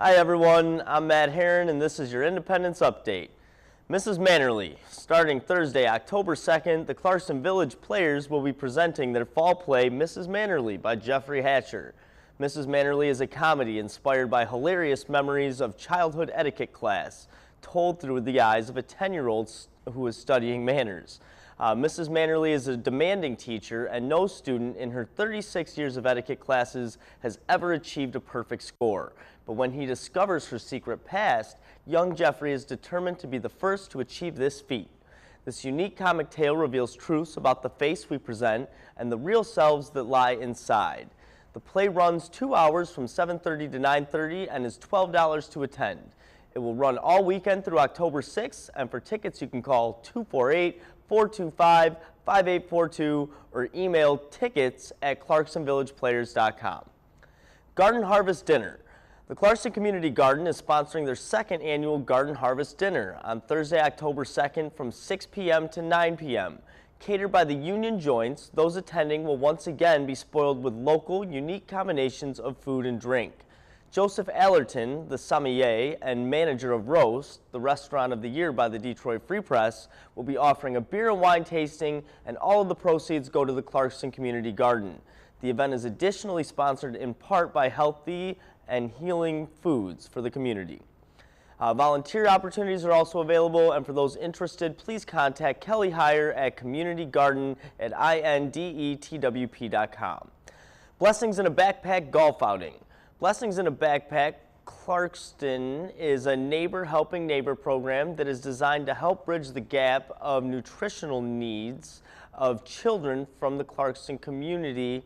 Hi everyone, I'm Matt Herron and this is your Independence Update. Mrs. Mannerly, starting Thursday, October 2nd, the Clarkston Village Players will be presenting their fall play, Mrs. Mannerly by Jeffrey Hatcher. Mrs. Mannerly is a comedy inspired by hilarious memories of childhood etiquette class, told through the eyes of a 10-year-old who is studying manners. Mrs. Mannerly is a demanding teacher, and no student in her 36 years of etiquette classes has ever achieved a perfect score. But when he discovers her secret past, young Jeffrey is determined to be the first to achieve this feat. This unique comic tale reveals truths about the face we present and the real selves that lie inside. The play runs 2 hours from 7:30 to 9:30 and is $12 to attend. It will run all weekend through October 6th, and for tickets you can call 248-425-5842 or email tickets@clarkstonvillageplayers.com. Garden Harvest Dinner. The Clarkston Community Garden is sponsoring their second annual Garden Harvest Dinner on Thursday, October 2nd from 6 p.m. to 9 p.m. Catered by the Union Joints, those attending will once again be spoiled with local, unique combinations of food and drink. Joseph Allerton, the sommelier and manager of Roast, the restaurant of the year by the Detroit Free Press, will be offering a beer and wine tasting, and all of the proceeds go to the Clarkston Community Garden. The event is additionally sponsored in part by Healthy and Healing Foods for the community. Volunteer opportunities are also available, and for those interested, please contact Kelly Heyer at communitygarden@indetwp.com. Blessings in a Backpack Golf Outing. Blessings in a Backpack Clarkston is a neighbor helping neighbor program that is designed to help bridge the gap of nutritional needs of children from the Clarkston community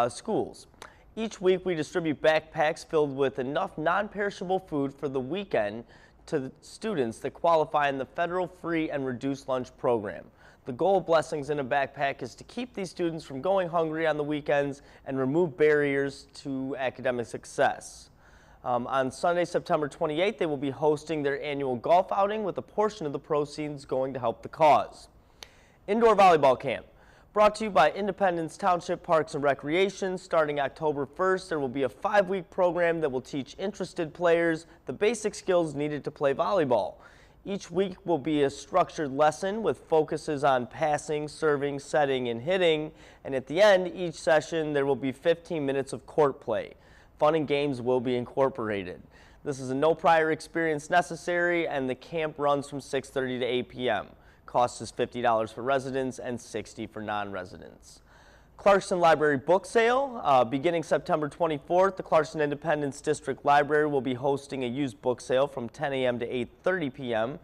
schools. Each week we distribute backpacks filled with enough non-perishable food for the weekend to the students that qualify in the federal free and reduced lunch program. The goal of Blessings in a Backpack is to keep these students from going hungry on the weekends and remove barriers to academic success. On Sunday, September 28th, they will be hosting their annual golf outing with a portion of the proceeds going to help the cause. Indoor Volleyball Camp. Brought to you by Independence Township Parks and Recreation. Starting October 1st, there will be a 5-week program that will teach interested players the basic skills needed to play volleyball. Each week will be a structured lesson with focuses on passing, serving, setting, and hitting. And at the end, each session, there will be 15 minutes of court play. Fun and games will be incorporated. This is a no prior experience necessary, and the camp runs from 6:30 to 8 p.m. Cost is $50 for residents and $60 for non-residents. Clarkston Library Book Sale. Beginning September 24th, the Clarkston Independence District Library will be hosting a used book sale from 10 a.m. to 8:30 p.m.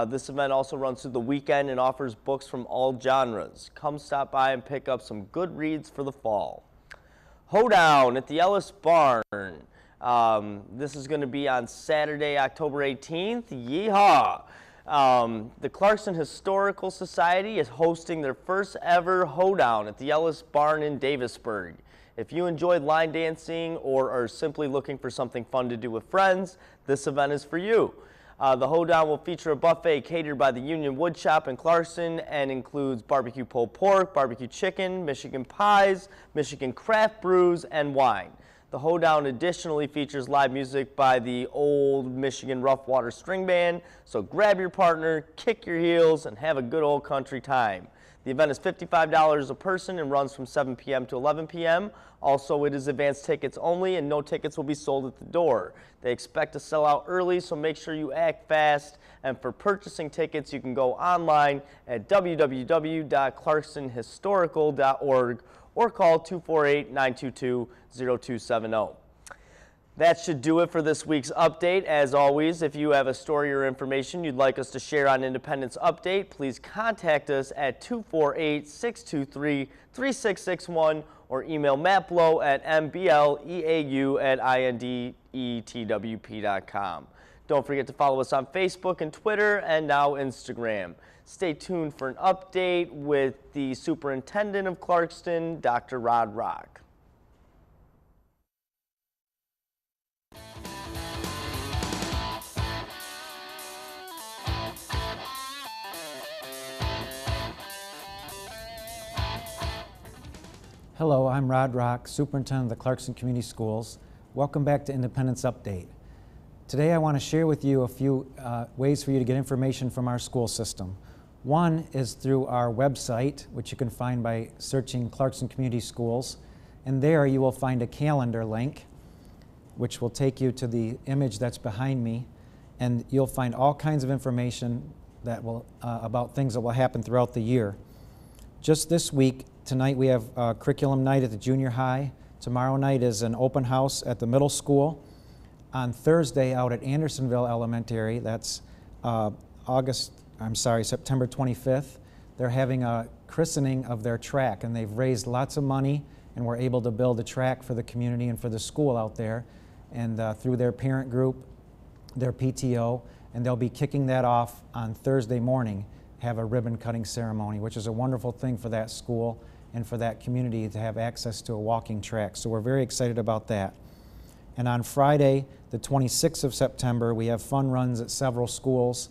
This event also runs through the weekend and offers books from all genres. Come stop by and pick up some good reads for the fall. Hoedown at the Ellis Barn. This is going to be on Saturday, October 18th. Yeehaw! The Clarkston Historical Society is hosting their first ever hoedown at the Ellis Barn in Davisburg. If you enjoyed line dancing or are simply looking for something fun to do with friends, this event is for you. The hoedown will feature a buffet catered by the Union Wood Shop in Clarkston and includes barbecue pulled pork, barbecue chicken, Michigan pies, Michigan craft brews, and wine. The hoedown additionally features live music by the Old Michigan Rough Water String Band, so grab your partner, kick your heels, and have a good old country time. The event is $55 a person and runs from 7 p.m. to 11 p.m. Also, it is advance tickets only, and no tickets will be sold at the door. They expect to sell out early, so make sure you act fast. And for purchasing tickets, you can go online at www.clarkstonhistorical.org or call 248-922-0270. That should do it for this week's update. As always, if you have a story or information you'd like us to share on Independence Update, please contact us at 248-623-3661 or email Matt Blow at mbleau@indetwp.com. Don't forget to follow us on Facebook and Twitter and now Instagram. Stay tuned for an update with the Superintendent of Clarkston, Dr. Rod Rock. Hello, I'm Rod Rock, Superintendent of the Clarkston Community Schools. Welcome back to Independence Update. Today I want to share with you a few ways for you to get information from our school system. One is through our website, which you can find by searching Clarkson Community Schools, and there you will find a calendar link which will take you to the image that's behind me, and you'll find all kinds of information that will about things that will happen throughout the year. Just this week, tonight we have curriculum night at the junior high. Tomorrow night is an open house at the middle school. On Thursday out at Andersonville Elementary, that's September 25th, they're having a christening of their track, and they've raised lots of money, and we're able to build a track for the community and for the school out there, and through their parent group, their PTO, and they'll be kicking that off on Thursday morning, have a ribbon cutting ceremony, which is a wonderful thing for that school and for that community to have access to a walking track. So we're very excited about that. And on Friday, the 26th of September, we have fun runs at several schools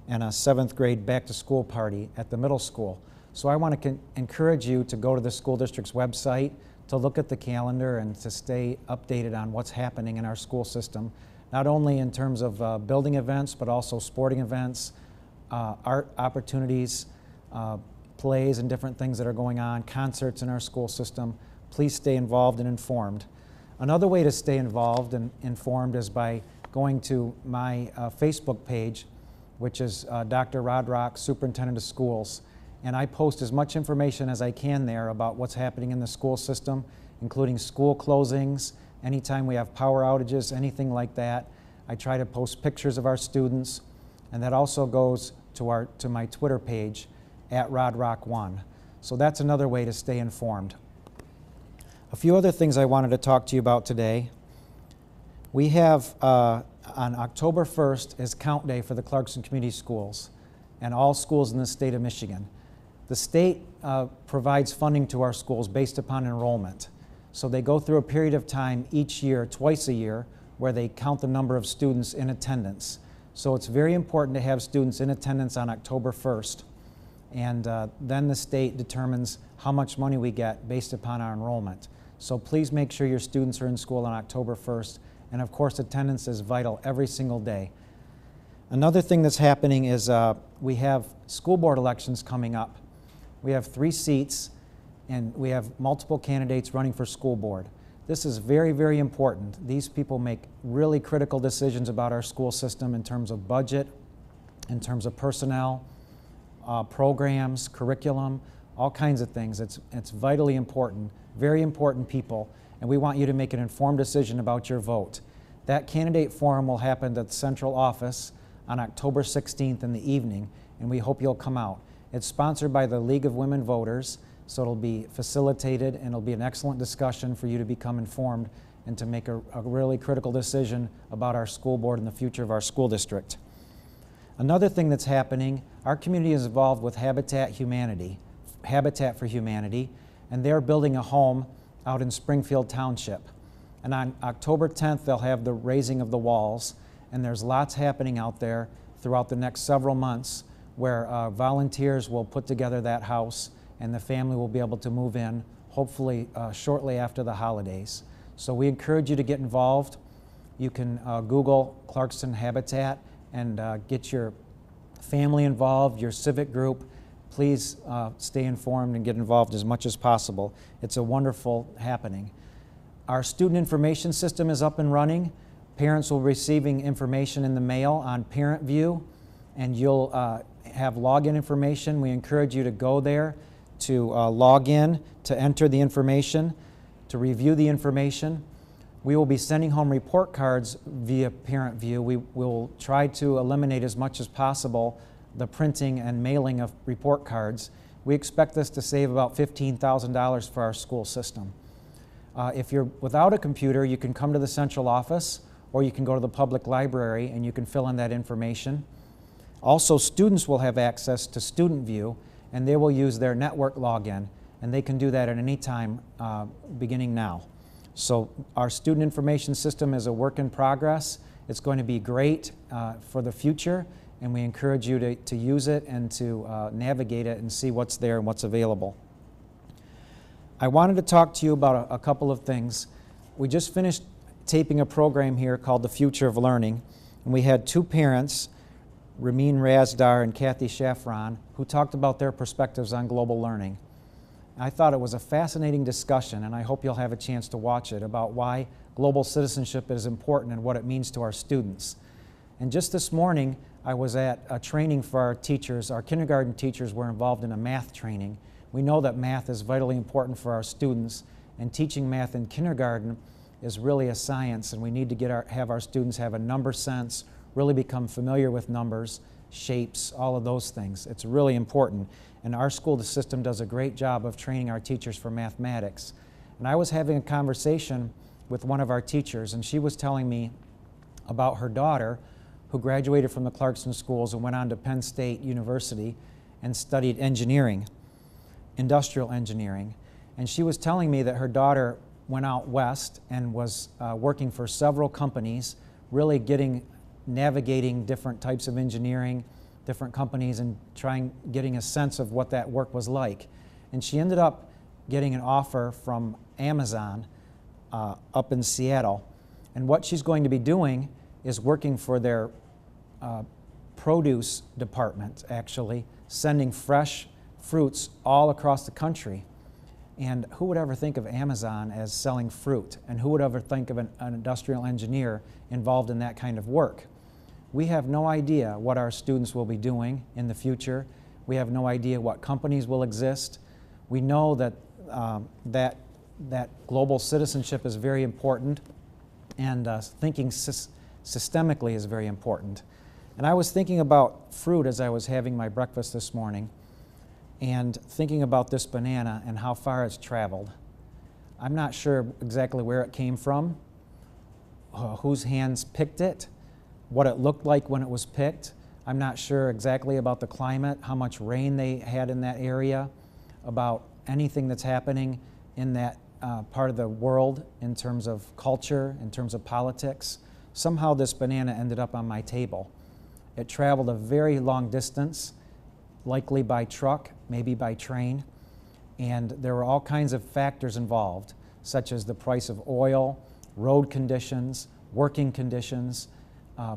and a 7th grade back-to-school party at the middle school. So I want to encourage you to go to the school district's website, to look at the calendar and to stay updated on what's happening in our school system, not only in terms of building events, but also sporting events, art opportunities, plays and different things that are going on, concerts in our school system. Please stay involved and informed. Another way to stay involved and informed is by going to my Facebook page, which is Dr. Rod Rock, Superintendent of Schools. And I post as much information as I can there about what's happening in the school system, including school closings, anytime we have power outages, anything like that. I try to post pictures of our students, and that also goes to my Twitter page, @RodRock1. So that's another way to stay informed. A few other things I wanted to talk to you about today. We have on October 1st is count day for the Clarkson Community Schools and all schools in the state of Michigan. The state provides funding to our schools based upon enrollment. So they go through a period of time each year, twice a year, where they count the number of students in attendance. So it's very important to have students in attendance on October 1st. And then the state determines how much money we get based upon our enrollment. So please make sure your students are in school on October 1st. And of course, attendance is vital every single day. Another thing that's happening is we have school board elections coming up. We have 3 seats, and we have multiple candidates running for school board. This is very, very important. These people make really critical decisions about our school system in terms of budget, in terms of personnel, programs, curriculum, all kinds of things. It's vitally important, very important people, and we want you to make an informed decision about your vote. That candidate forum will happen at the central office on October 16th in the evening, and we hope you'll come out. It's sponsored by the League of Women Voters, so it'll be facilitated, and it'll be an excellent discussion for you to become informed and to make a really critical decision about our school board and the future of our school district. Another thing that's happening, our community is involved with Habitat for Humanity, and they're building a home out in Springfield Township. And on October 10th, they'll have the raising of the walls, and there's lots happening out there throughout the next several months where volunteers will put together that house, and the family will be able to move in, hopefully shortly after the holidays. So we encourage you to get involved. You can Google Clarkson Habitat and get your family involved, your civic group. Please stay informed and get involved as much as possible. It's a wonderful happening. Our student information system is up and running. Parents will be receiving information in the mail on Parent View, and you'll have login information. We encourage you to go there to log in, to enter the information, to review the information. We will be sending home report cards via Parent View. We will try to eliminate as much as possible the printing and mailing of report cards. We expect this to save about $15,000 for our school system. If you're without a computer, you can come to the central office, or you can go to the public library and you can fill in that information. Also, students will have access to Student View, and they will use their network login, and they can do that at any time beginning now. So our student information system is a work in progress. It's going to be great for the future, and we encourage you to use it and to navigate it and see what's there and what's available. I wanted to talk to you about a couple of things. We just finished taping a program here called The Future of Learning, And we had two parents, Ramin Razdar and Kathy Shafran, who talked about their perspectives on global learning. I thought it was a fascinating discussion, and I hope you'll have a chance to watch it, about why global citizenship is important and what it means to our students. And just this morning, I was at a training for our teachers. Our kindergarten teachers were involved in a math training. We know that math is vitally important for our students, and teaching math in kindergarten is really a science, and we need to have our students have a number sense, really become familiar with numbers, shapes, all of those things. It's really important. And our school system does a great job of training our teachers for mathematics. And I was having a conversation with one of our teachers, and she was telling me about her daughter who graduated from the Clarkson schools and went on to Penn State University and studied engineering, industrial engineering. And she was telling me that her daughter went out west and was working for several companies, really navigating different types of engineering, different companies, and getting a sense of what that work was like. And she ended up getting an offer from Amazon up in Seattle. And what she's going to be doing is working for their produce department, actually, sending fresh fruits all across the country. And who would ever think of Amazon as selling fruit? And who would ever think of an industrial engineer involved in that kind of work? We have no idea what our students will be doing in the future. We have no idea what companies will exist. We know that that global citizenship is very important, and thinking systemically is very important. And I was thinking about fruit as I was having my breakfast this morning, and thinking about this banana and how far it's traveled. I'm not sure exactly where it came from, whose hands picked it, what it looked like when it was picked. I'm not sure exactly about the climate, how much rain they had in that area, about anything that's happening in that part of the world in terms of culture, in terms of politics. Somehow this banana ended up on my table. It traveled a very long distance, likely by truck, maybe by train, and there were all kinds of factors involved, such as the price of oil, road conditions, working conditions.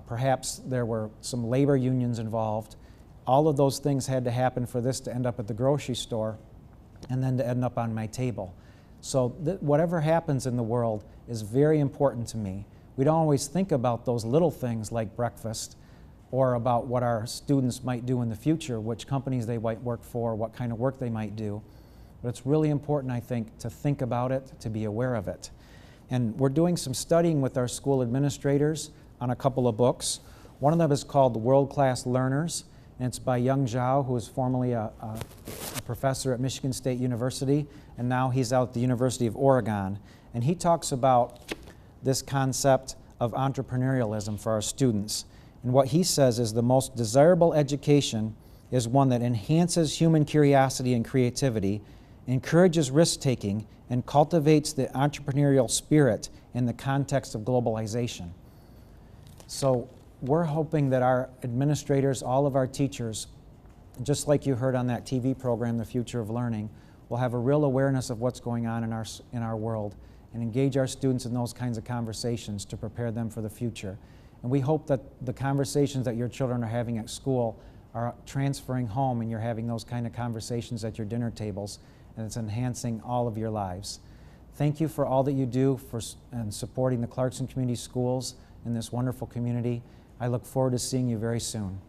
Perhaps there were some labor unions involved. All of those things had to happen for this to end up at the grocery store and then to end up on my table. So whatever happens in the world is very important to me. We don't always think about those little things like breakfast, or about what our students might do in the future, which companies they might work for, what kind of work they might do. But it's really important, I think, to think about it, to be aware of it. And we're doing some studying with our school administrators on a couple of books. One of them is called The World-Class Learners, and it's by Young Zhao, who was formerly a professor at Michigan State University, and now he's out at the University of Oregon. And he talks about this concept of entrepreneurialism for our students. And what he says is the most desirable education is one that enhances human curiosity and creativity, encourages risk-taking, and cultivates the entrepreneurial spirit in the context of globalization. So we're hoping that our administrators, all of our teachers, just like you heard on that TV program, The Future of Learning, will have a real awareness of what's going on in our world and engage our students in those kinds of conversations to prepare them for the future. And we hope that the conversations that your children are having at school are transferring home, and you're having those kind of conversations at your dinner tables, and it's enhancing all of your lives. Thank you for all that you do and supporting the Clarkson Community Schools in this wonderful community. I look forward to seeing you very soon.